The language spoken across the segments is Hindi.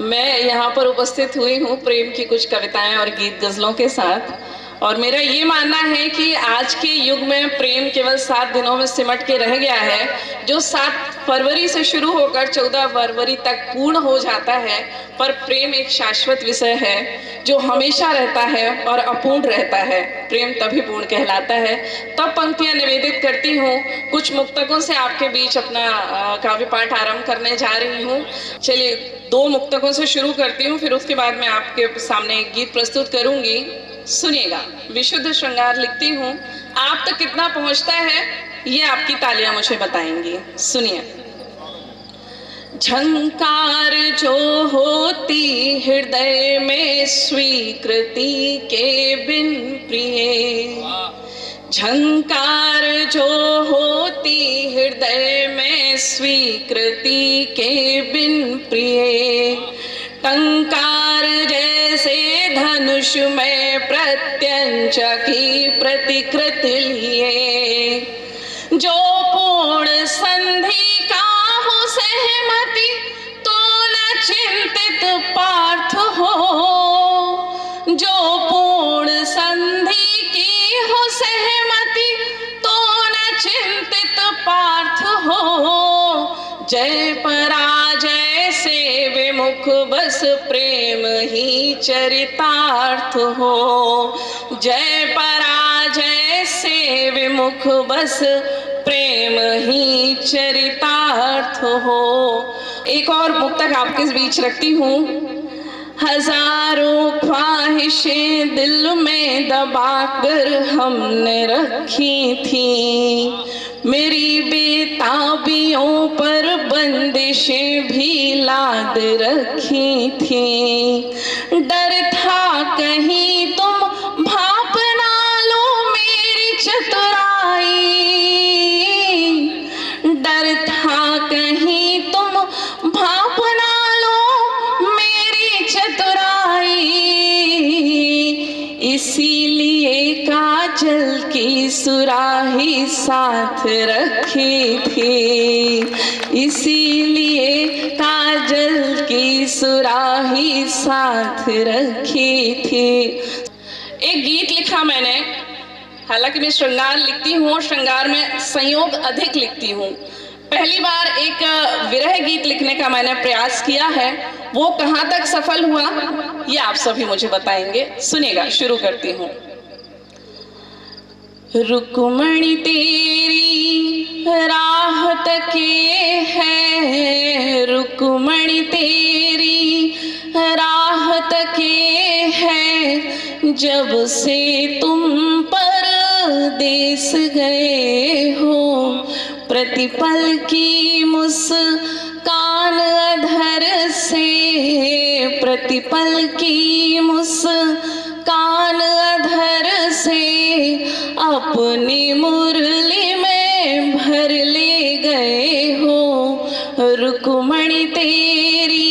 मैं यहाँ पर उपस्थित हुई हूँ प्रेम की कुछ कविताएं और गीत गज़लों के साथ। और मेरा ये मानना है कि आज के युग में प्रेम केवल 7 दिनों में सिमट के रह गया है, जो 7 फरवरी से शुरू होकर 14 फरवरी तक पूर्ण हो जाता है। पर प्रेम एक शाश्वत विषय है जो हमेशा रहता है और अपूर्ण रहता है। प्रेम तभी पूर्ण कहलाता है। तब पंक्तियां निवेदित करती हूँ। कुछ मुक्तकों से आपके बीच अपना काव्य पाठ आरंभ करने जा रही हूँ। चलिए 2 मुक्तकों से शुरू करती हूँ, फिर उसके बाद मैं आपके सामने एक गीत प्रस्तुत करूंगी। सुनिएगा। विशुद्ध श्रृंगार लिखती हूँ। आप तक कितना पहुंचता है ये आपकी तालियां मुझे बताएंगी। सुनिए। झंकार जो होती हृदय में स्वीकृति के बिन प्रिय, झंकार जो होती हृदय में स्वीकृति के बिन प्रिय, टंकार जैसे धनुष में प्रत्यंचा की प्रतिकृति लिए, जो पूर्ण संधि का हो सहमति तो न चिंतित पार्थ हो, जो पूर्ण संधि की हो सहमति तो न चिंतित पार्थ हो, जय पराजय से विमुख बस प्रेम ही चरितार्थ हो, जय पराजय से विमुख बस प्रेम ही चरितार्थ हो। एक और मुक्तक आपके बीच रखती हूँ। हजारों ख्वाहिशें दिल में दबाकर हमने रखी थी, मेरी बेताबियों पर बंदिशें भी लाद रखी थी, डर था कहीं तुम भाप ना लो मेरी चतुराई, डर था कहीं तुम भाप ना लो मेरी चतुराई, इसीलिए काजल की सुराही साथ रखी थी, इसीलिए काजल की सुराही साथ रखी थी। एक गीत लिखा मैंने। हालांकि मैं श्रृंगार लिखती हूँ और श्रृंगार में संयोग अधिक लिखती हूँ। पहली बार एक विरह गीत लिखने का मैंने प्रयास किया है। वो कहाँ तक सफल हुआ ये आप सभी मुझे बताएंगे। सुनिएगा। शुरू करती हूँ। रुक्मणी तेरी राह तके है, रुक्मणी तेरी राह तके है, जब से तुम परदेस गए हो, प्रतिपल की मुस्कान अधर से, प्रतिपल की मुस्कान अधर से, अपनी मुरली में भर ले गए हो, रुक्मणी तेरी।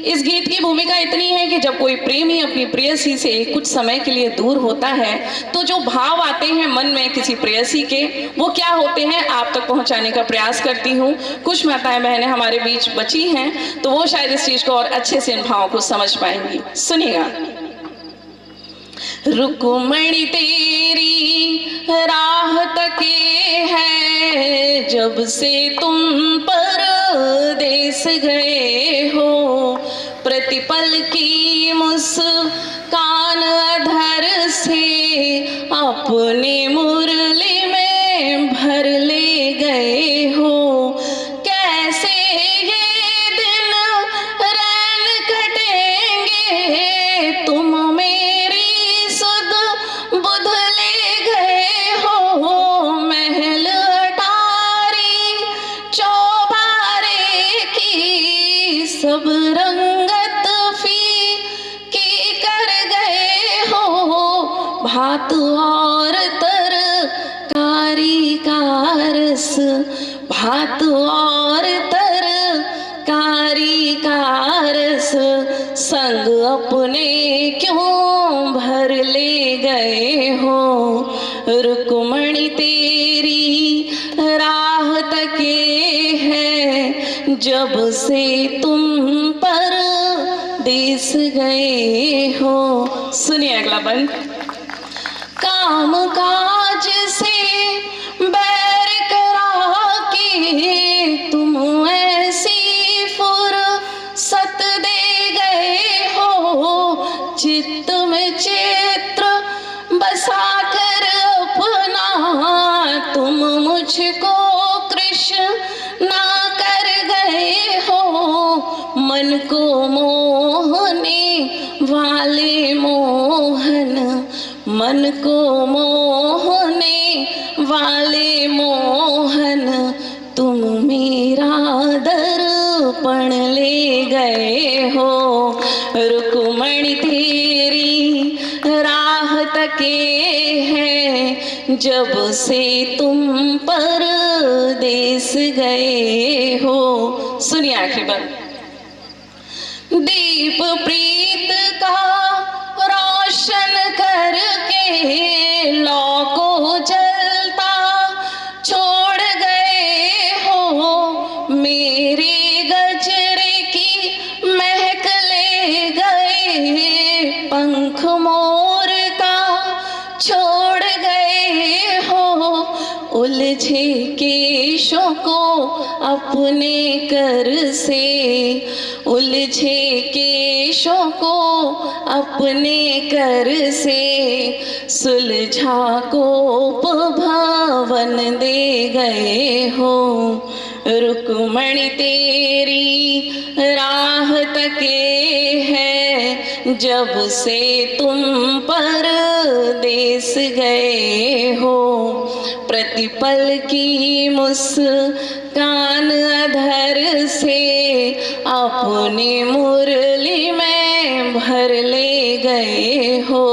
इस गीत की भूमिका इतनी है कि जब कोई प्रेमी अपनी प्रेयसी से कुछ समय के लिए दूर होता है तो जो भाव आते हैं मन में किसी प्रेयसी के, वो क्या होते हैं आप तक पहुंचाने का प्रयास करती हूँ। कुछ माताएं बहनें हमारे बीच बची हैं तो वो शायद इस चीज को और अच्छे से इन भावों को समझ पाएंगी। सुनिएगा। रुक्मणी तेरी राह तके है, जब से तुम परदेस गए हो, प्रतिपल की मुस्कान अधर से, अपनी मुरली में भर ले गए हो। कैसे ये दिन रैन कटेंगे, तुम मेरी सुध बुध ले गए हो, महल अटारी चौबारे की सब रंगत फीकी कर गए हो, भात और तरकारी का रस, भात और तरकारी का रस, संग अपने क्यों भर ले गए हो, रुक्मणी तेरी राह तके है, जब से तुम पर देश गए हो। सुनिए अगला बंद। काम काज से बैर करा के तुम ऐसी फुर्सत दे गए हो। चित्त में चित्र बसा कर अपना तुम मुझको कृष्णा कर गए हो। मन को मोहने वाले मोहन, मन को मोहने वाले मोहन, तुम मेरा दर्पण ले गए हो। रुक्मणी तेरी राह तके है जब से तुम परदेस गए हो। सुनिए आखिरी बार। दीप प्रीत का रोशन करके लौ को जलता छोड़ गए हो। मेरे गजरे की महक ले गए, पंख मोर का छोड़ गए हो। उलझे केशों को अपने कर से, उलझे केशों को अपने कर से सुलझा कोप भवन दे गए हो। रुक्मणी तेरी राह तके है जब से तुम परदेस गए हो। प्रतिपल की मुस्कान अधर से अपनी मुरली में भर ले गए हो।